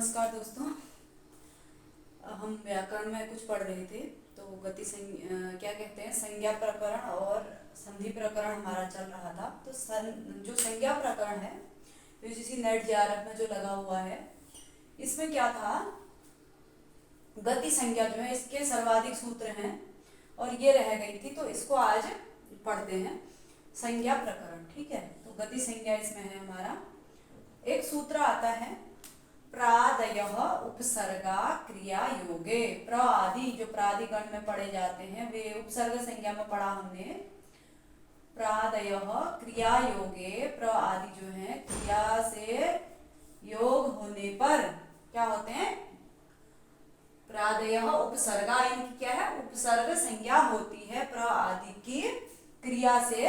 नमस्कार दोस्तों। हम व्याकरण में कुछ पढ़ रहे थे तो क्या कहते हैं, संज्ञा प्रकरण और संधि प्रकरण हमारा चल रहा था। तो जो संज्ञा प्रकरण है यूजीसी नेट जेआरएफ में जो लगा हुआ है, इसमें क्या था, गति संज्ञा जो है इसके सर्वाधिक सूत्र हैं और ये रह गई थी, तो इसको आज पढ़ते हैं। संज्ञा प्रकरण, ठीक है। तो गति संज्ञा इसमें है हमारा। एक सूत्र आता है प्रादयः उपसर्गा क्रिया योगे। प्र आदि जो प्रादिगण में पढ़े जाते हैं वे उपसर्ग संज्ञा में पढ़ा हमने। प्रादयः क्रिया योगे, प्र आदि जो है क्रिया से योग होने पर क्या होते हैं, प्रादयः उपसर्गा, इनकी क्या है, उपसर्ग संज्ञा होती है। प्र आदि की क्रिया से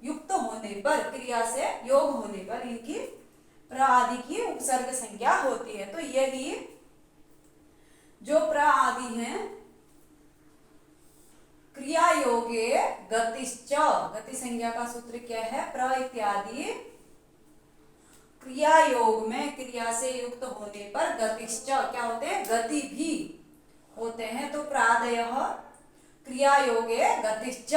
युक्त होने पर, क्रिया से योग होने पर इनकी प्र आदि की उपसर्ग संज्ञा होती है। तो यही जो प्र आदि है क्रिया योगे गतिश्च, गति संज्ञा का सूत्र क्या है, प्र इत्यादि क्रिया योग में क्रिया से युक्त होने पर गतिश्च क्या होते हैं, गति भी होते हैं। तो प्रादयः क्रिया योगे गतिश्च,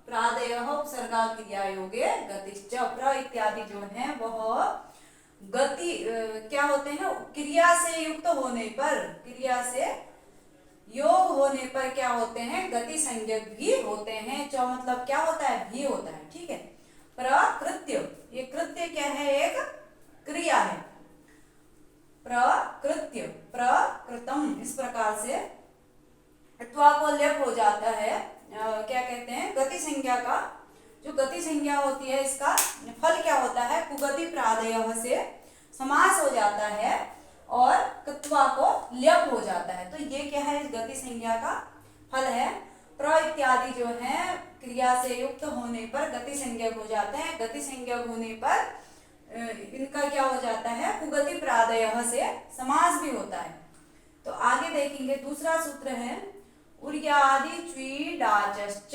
प्रादयः उपसर्गा क्रिया योगे गतिश्च, प्र इत्यादि जो है वह गति क्या होते हैं, क्रिया से युक्त होने पर, क्रिया से योग होने पर क्या होते हैं, गति संज्ञक भी होते हैं। जो मतलब क्या होता है, भी होता है, ठीक है। प्रकृत्य, ये कृत्य क्या है, एक क्रिया है। प्रकृत्य, प्रकृतम, इस प्रकार से अथवा को लेप हो जाता है। क्या कहते हैं, गति संज्ञा का जो गति संज्ञा होती है इसका फल क्या होता है, कुगति प्रादयः से समास हो जाता है और कृत्वा को ल्यप हो जाता है। तो ये क्या है, इस गति संज्ञा का फल है। प्र इत्यादि जो है क्रिया से युक्त होने पर गति संज्ञक हो जाते हैं। गति संज्ञक होने पर इनका क्या हो जाता है, कुगति प्रादयः से समास भी होता है। तो आगे देखेंगे, दूसरा सूत्र है उर्यादि च्वी डाचश्च,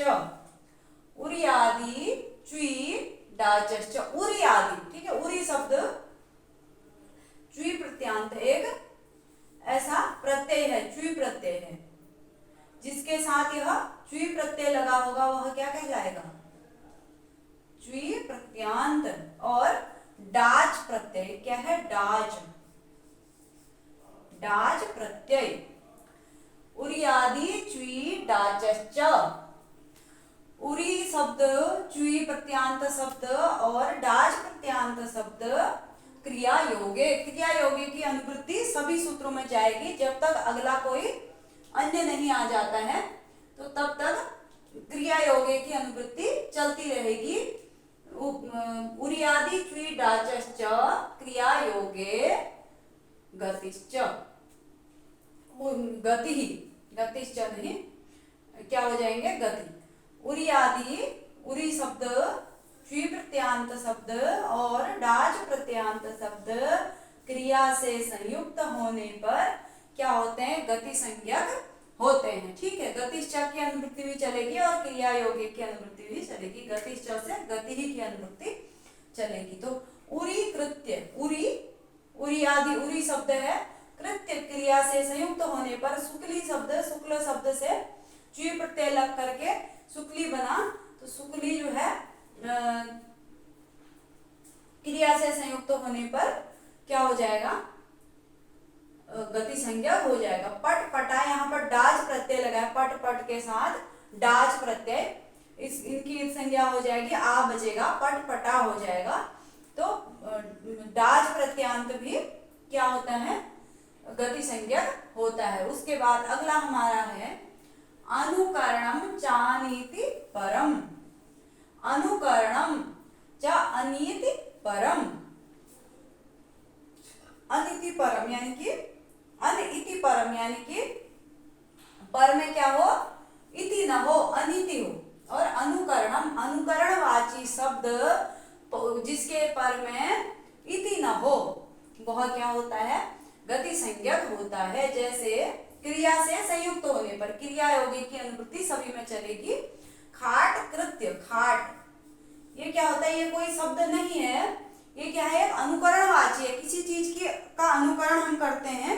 उर्यादि च्वी डाचश्च, उरी आदि, ठीक है। उरी शब्द च्वी प्रत्यांत एक ऐसा प्रत्यय है, च्वी प्रत्यय है, जिसके साथ यह च्वी प्रत्यय लगा होगा वह क्या कहलाएगा, च्वी प्रत्यांत। और डाच प्रत्यय क्या है, डाच, डाच प्रत्यय। उर्यादि च्वी डाचश्च, उरी शब्द च्वी प्रत्यांत शब्द और डाच प्रत्यांत शब्द क्रिया योगे, क्रिया योगे की अनुवृत्ति सभी सूत्रों में जाएगी। जब तक अगला कोई अन्य नहीं आ जाता है तो तब तक क्रिया योगे की अनुवृत्ति चलती रहेगी। उर्यादि च्वी डाचश्च क्रिया योगे गतिश्च, गति ही, गतिश्च नहीं, क्या हो जाएंगे, गति। उर्यादि, उरी शब्द च्वी प्रत्यांत शब्द और डाच प्रत्यांत शब्द क्रिया से संयुक्त होने पर क्या होते हैं, गति संज्ञक होते हैं, ठीक है। गतिश्च की अनुवृत्ति भी चलेगी और क्रिया योगे की अनुवृत्ति भी चलेगी। गतिश्च से गति ही की अनुवृत्ति चलेगी। तो उरी कृत्य, उरी, उरी आदि उरी शब्द है, कृत्य क्रिया से संयुक्त होने पर शुक्ली शब्द, शुक्ल शब्द से च्वी प्रत्यय लग करके शुक्ली बना, तो शुक्ली जो है क्रिया से संयुक्त होने पर क्या हो जाएगा, गति संज्ञा हो जाएगा। पट पटा, यहाँ पर डाच प्रत्यय लगा है, पट पट के साथ डाच प्रत्यय, इस इनकी संज्ञा हो जाएगी, आ बचेगा, पट पटा हो जाएगा। तो डाच प्रत्यांत भी क्या होता है, गति संज्ञक होता है। उसके बाद अगला हमारा है अनुकरणम चानीति परम, अनुकरणम च अनीति परम, अनिति परम यानी कि अन इति परम, यानी कि पर में क्या हो, इति न हो, अनिति हो। और अनुकरणम, अनुकरणवाची शब्द जिसके पर में इति न हो वह क्या होता है, गति संज्ञक होता है। जैसे क्रिया से संयुक्त होने पर क्रिया योगी की अनुवृत्ति सभी में चलेगी। खाट कृत्य, खाट ये क्या होता है, ये कोई शब्द नहीं है, ये क्या है, अनुकरणवाची है। किसी चीज की का अनुकरण हम करते हैं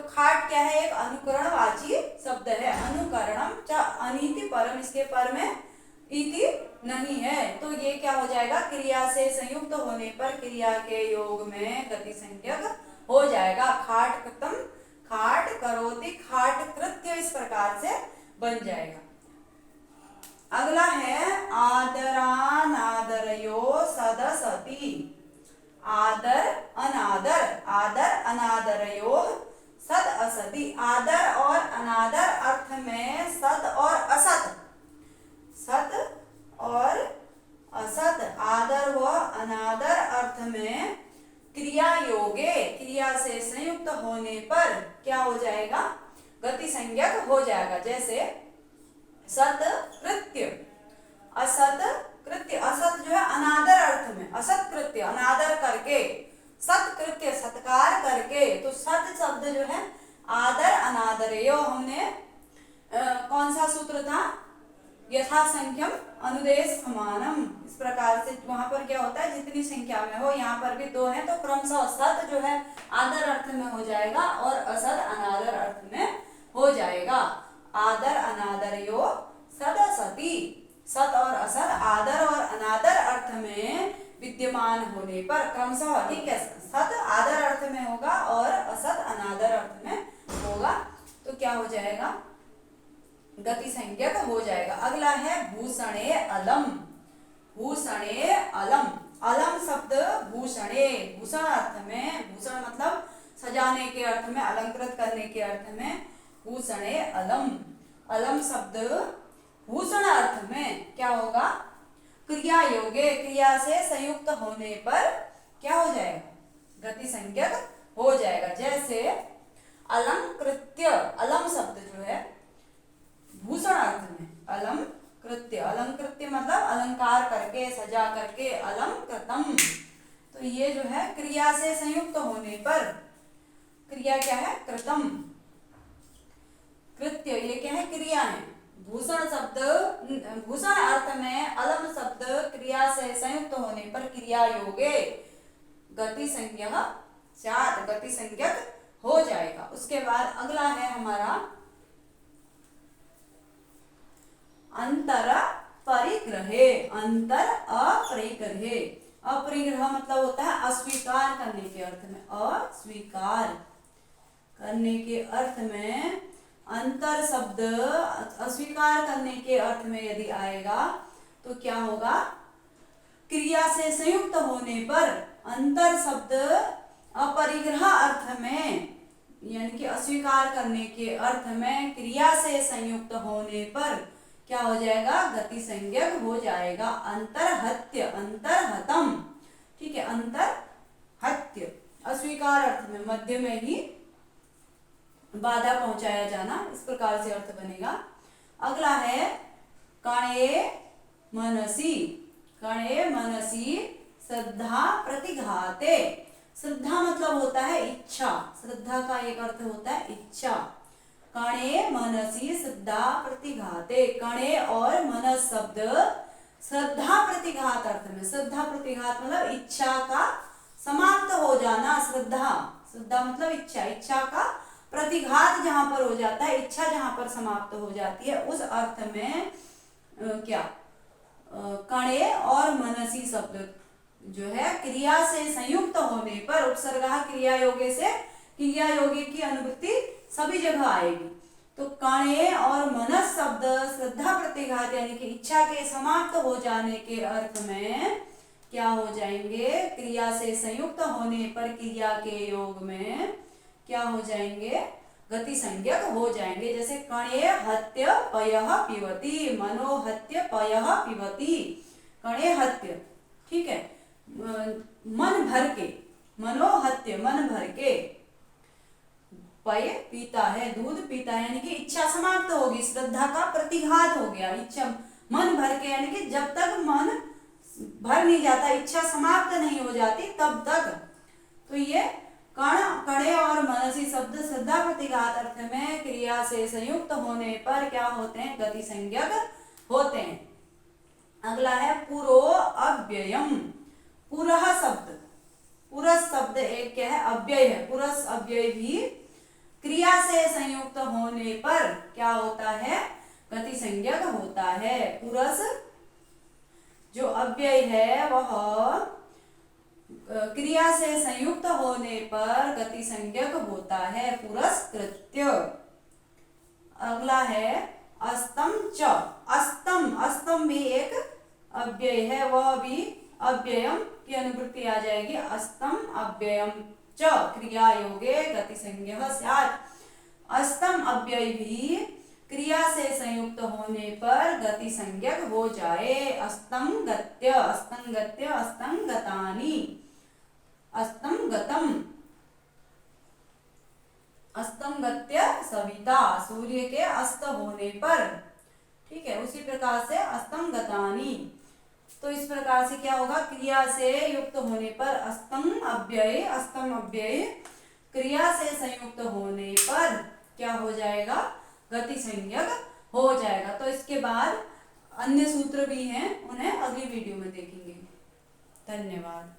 खाट क्या है, एक अनुकरणवाची शब्द है। अनुकरणम च अनीति परम, इसके पर में इति नहीं है, तो ये क्या हो जाएगा, क्रिया से संयुक्त होने पर क्रिया के योग में गति संज्ञक हो जाएगा। खाट कृतम, खाट करोति, खाट कृत्य, इस प्रकार से बन जाएगा। अगला है आदरानादरयो सदसति। आदर अनादर, आदर अनादरयो सद असति। आदर और अनादर अर्थ में सत और असत, सत और असत, आदर व अनादर अर्थ में क्रिया योगे, क्रिया से संयुक्त होने पर क्या हो जाएगा, गति संज्ञक हो जाएगा। जैसे सत कृत्य, असत कृत्य, असत जो है अनादर अर्थ में, असत कृत्य अनादर करके, सत कृत्य सत्कार करके, तो सत शब्द जो है आदर अनादर, यो हमने कौन सा सूत्र था, यथा संख्यम अनुदेश समानम, इस प्रकार से वहां पर क्या होता है, जितनी संख्या में हो, यहाँ पर भी दो है तो क्रमशः सत जो है आदर अर्थ में हो जाएगा और असद अनादर अर्थ में हो जाएगा। आदर अनादर यो सदसति, सत और असत आदर और अनादर अर्थ में विद्यमान होने पर क्रमशः, ठीक है, सत आदर अर्थ में होगा और असत अनादर अर्थ में होगा, तो क्या हो जाएगा, गति संज्ञक हो जाएगा। अगला है भूषणे अलम। भूषणे अलम, अलम शब्द भूषणे, भूषण अर्थ में, भूषण मतलब सजाने के अर्थ में, अलंकृत करने के अर्थ में भूषणे अलम। अलम शब्द भूषण अर्थ में क्या होगा, क्रिया योगे, क्रिया से संयुक्त होने पर क्या हो जाएगा, गति संज्ञक हो जाएगा। जैसे अलंकृत्य, अलम शब्द जो है भूषण अर्थ में, अलम कृत्य, अलंकृत्य मतलब अलंकार करके, सजा करके, अलम कृतम, तो ये जो है क्रिया से संयुक्त होने पर क्रिया क्या है, कृतम, कृत्य ये क्या है, क्रिया है। भूषण शब्द, भूषण अर्थ में अलम शब्द क्रिया से संयुक्त होने पर क्रिया योगे गति संज्ञक, चार गति संज्ञक हो जाएगा। उसके बाद अगला है हमारा अंतर परिग्रहे। अंतर अपरिग्रहे, अपरिग्रह मतलब होता है अस्वीकार करने के अर्थ में, अस्वीकार करने के अर्थ में अंतर शब्द अस्वीकार करने के अर्थ में यदि आएगा तो क्या होगा, क्रिया से संयुक्त होने पर अंतर शब्द अपरिग्रह अर्थ में, यानी कि अस्वीकार करने के अर्थ में क्रिया से संयुक्त होने पर क्या हो जाएगा, गति संज्ञक हो जाएगा। अंतरहत्य, अंतरहतम, ठीक है, अंतरहत्य अस्वीकार अर्थ में, मध्य में ही बाधा पहुंचाया जाना, इस प्रकार से अर्थ बनेगा। अगला है कणे मनसी। कणे मनसी श्रद्धा प्रतिघाते। श्रद्धा मतलब होता है इच्छा, श्रद्धा का एक अर्थ होता है इच्छा। कणे मनसी श्रद्धा प्रतिघाते, कणे और मनस शब्द श्रद्धा प्रतिघात अर्थ में, श्रद्धा प्रतिघात मतलब इच्छा का समाप्त हो जाना, श्रद्धा, श्रद्धा मतलब इच्छा, इच्छा का प्रतिघात जहां पर हो जाता है, इच्छा जहां पर समाप्त हो जाती है, उस अर्थ में क्या कणे और मनसी शब्द जो है क्रिया से संयुक्त होने पर उपसर्गा क्रिया योगे से, क्रिया योगे की अनुवृत्ति सभी जगह आएगी। तो कणे और मनस शब्द श्रद्धा प्रतिघात यानी कि इच्छा के समाप्त हो जाने के अर्थ में क्या हो जाएंगे, क्रिया से संयुक्त होने पर क्रिया के योग में क्या हो जाएंगे, गति संज्ञक हो जाएंगे। जैसे कणे हत्य पयः पिबति, मनो हत्य पयः पिबति, कणे हत्य, ठीक है, मन भर के, मनो हत्य मन भर के, पय पीता है, दूध पीता है, यानी कि इच्छा समाप्त होगी, श्रद्धा का प्रतिघात हो गया, इच्छा मन भर के, यानी कि जब तक मन भर नहीं जाता, इच्छा समाप्त नहीं हो जाती तब तक। तो ये कणे और मनसी शब्द श्रद्धा प्रतिघात अर्थ में क्रिया से संयुक्त होने पर क्या होते हैं, गति संज्ञक होते हैं। अगला है पुरो अव्ययम। पुरः शब्द, पुरस शब्द एक क्या है, अव्यय है, पुरस अव्यय भी क्रिया से संयुक्त होने पर क्या होता है, गति संज्ञक होता है। पुरस जो अव्यय है वह क्रिया से संयुक्त होने पर गति संज्ञक होता है, पुरस्कृत्य। अगला है अस्तम च। अस्तम, अस्तम भी एक अव्यय है, वह भी अव्ययम की अनुवृत्ति आ जाएगी। अस्तम अव्ययम च क्रिया योगे गति संज्ञः स्यात्। अस्तम अव्यय भी क्रिया से संयुक्त होने पर गति संज्ञक हो जाए। अस्तम गत्य, अस्तम गत्य, अस्तम गतानि, अस्तम गतम, अस्तम गत्य सविता, सूर्य के अस्त होने पर। ठीक है, उसी प्रकार से अस्तम गतानि। तो इस प्रकार से क्या होगा, क्रिया से युक्त होने पर अस्तम अव्यय, अस्तम अव्यय क्रिया से संयुक्त होने पर क्या हो जाएगा, गति संज्ञक हो जाएगा। तो इसके बाद अन्य सूत्र भी हैं, उन्हें अगली वीडियो में देखेंगे। धन्यवाद।